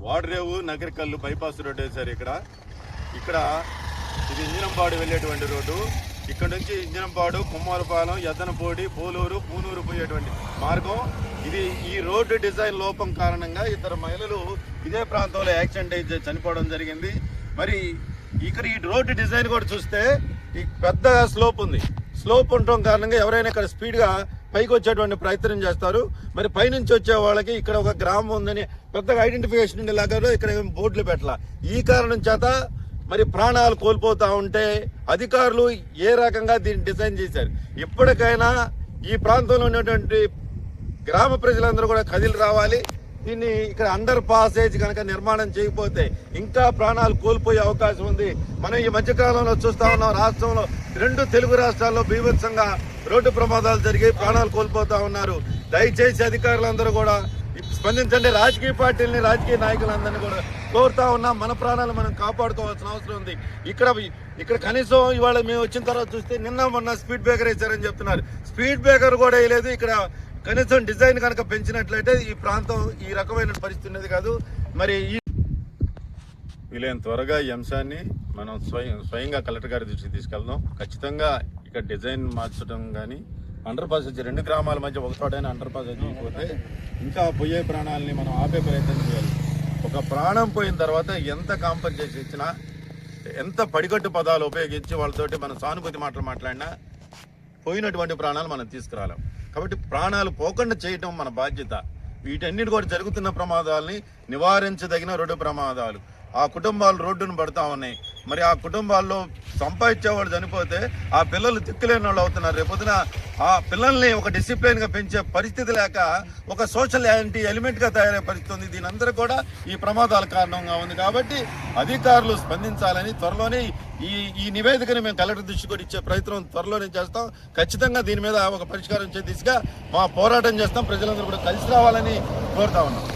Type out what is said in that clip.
Vadarevu Nagarikallu bypass road వేశారు. ఇక్కడ ఇది ఇంజనంపాడు వెళ్ళేటువంటి రోడ్డు. ఇక్కడ నుంచి ఇంజనంపాడు, కుమ్మాలపాలెం, ఎద్దనపూడి, పోలూరు, పూనూరు పోయేటువంటి మార్గం ఇది. ఈ రోడ్డు డిజైన్ లోపం కారణంగా ఇద్దరు మహిళలు ఇదే ప్రాంతంలో యాక్సిడెంట్ అయితే చనిపోవడం జరిగింది. మరి ఇక్కడ ఈ రోడ్డు డిజైన్ కూడా చూస్తే ఈ పెద్ద స్లోప్ ఉంది. స్లోప్ ఉండటం కారణంగా ఎవరైనా ఇక్కడ స్పీడ్గా పైకి వచ్చేటువంటి ప్రయత్నం చేస్తారు. మరి పైనుంచి వచ్చే వాళ్ళకి ఇక్కడ ఒక గ్రామం ఉందని పెద్దగా ఐడెంటిఫికేషన్ ఉండేలాగా ఇక్కడ బోర్డులు పెట్టాల. ఈ కారణం చేత మరి ప్రాణాలు కోల్పోతూ ఉంటే అధికారులు ఏ రకంగా దీన్ని డిజైన్ చేశారు. ఇప్పటికైనా ఈ ప్రాంతంలో ఉన్నటువంటి గ్రామ ప్రజలందరూ కూడా కదిలి రావాలి. దీన్ని ఇక్కడ అండర్ పాసేజ్ కనుక నిర్మాణం చేయకపోతే ఇంకా ప్రాణాలు కోల్పోయే అవకాశం ఉంది. మనం ఈ మధ్యకాలంలో చూస్తా ఉన్నాం, రాష్ట్రంలో 2 తెలుగు రాష్ట్రాల్లో బీభత్సంగా రోడ్డు ప్రమాదాలు జరిగి ప్రాణాలు కోల్పోతా ఉన్నారు. దయచేసి అధికారులందరూ కూడా స్పందించండి. రాజకీయ పార్టీలని, రాజకీయ నాయకులందరినీ కూడా కోరుతా ఉన్నాం. మన ప్రాణాలు మనం కాపాడుకోవాల్సిన అవసరం ఉంది. ఇక్కడ కనీసం ఇవాళ మేము వచ్చిన తర్వాత చూస్తే నిన్న మొన్న స్పీడ్ బ్రేకర్ వేశారని చెప్తున్నారు. స్పీడ్ బ్రేకర్ కూడా వేయలేదు. ఇక్కడ కనీసం డిజైన్ కనుక పెంచినట్లయితే ఈ ప్రాంతం ఈ రకమైన పరిస్థితి ఉన్నది కాదు. మరి వీలైన త్వరగా ఈ అంశాన్ని మనం స్వయంగా కలెక్టర్ గారి దృష్టికి తీసుకెళ్దాం. ఖచ్చితంగా ఇక్కడ డిజైన్ మార్చడం కానీ అండర్ పాస్ వచ్చి 2 గ్రామాల మధ్య ఒక చోటైనా అండర్ పాస్ చేయకపోతే ఇంకా పోయే ప్రాణాలని మనం ఆపే ప్రయత్నం చేయాలి. ఒక ప్రాణం పోయిన తర్వాత ఎంత కాంపన్సేషన్ ఇచ్చినా, ఎంత పడికట్టు పదాలు ఉపయోగించి వాళ్ళతోటి మనం సానుభూతి మాటలు మాట్లాడినా పోయినటువంటి ప్రాణాలు మనం తీసుకురాలేం. కాబట్టి ప్రాణాలు పోకుండా చేయటం మన బాధ్యత. వీటన్నిటి కూడా జరుగుతున్న ప్రమాదాలని నివారించదగిన రోడ్డు ప్రమాదాలు. ఆ కుటుంబాలు రోడ్డును పడతా ఉన్నాయి. మరి ఆ కుటుంబాల్లో సంపాదించేవాళ్ళు చనిపోతే ఆ పిల్లలు దిక్కులేని వాళ్ళు అవుతున్నారు. రేపొద్దున ఆ పిల్లల్ని ఒక డిసిప్లిన్ గా పెంచే పరిస్థితి లేక ఒక సోషల్ యాంటీ ఎలిమెంట్ గా తయారయ్యే పరిస్థితి ఉంది. దీని అందరూ కూడా ఈ ప్రమాదాల కారణంగా ఉంది. కాబట్టి అధికారులు స్పందించాలని త్వరలోనే ఈ నివేదికని మేము కలెక్టర్ దృష్టి కూడా ఇచ్చే ప్రయత్నం త్వరలోనే చేస్తాం. ఖచ్చితంగా దీని మీద ఒక పరిష్కారం ఇచ్చే దిశగా మా పోరాటం చేస్తాం. ప్రజలందరూ కూడా కలిసి రావాలని కోరుతా ఉన్నాం.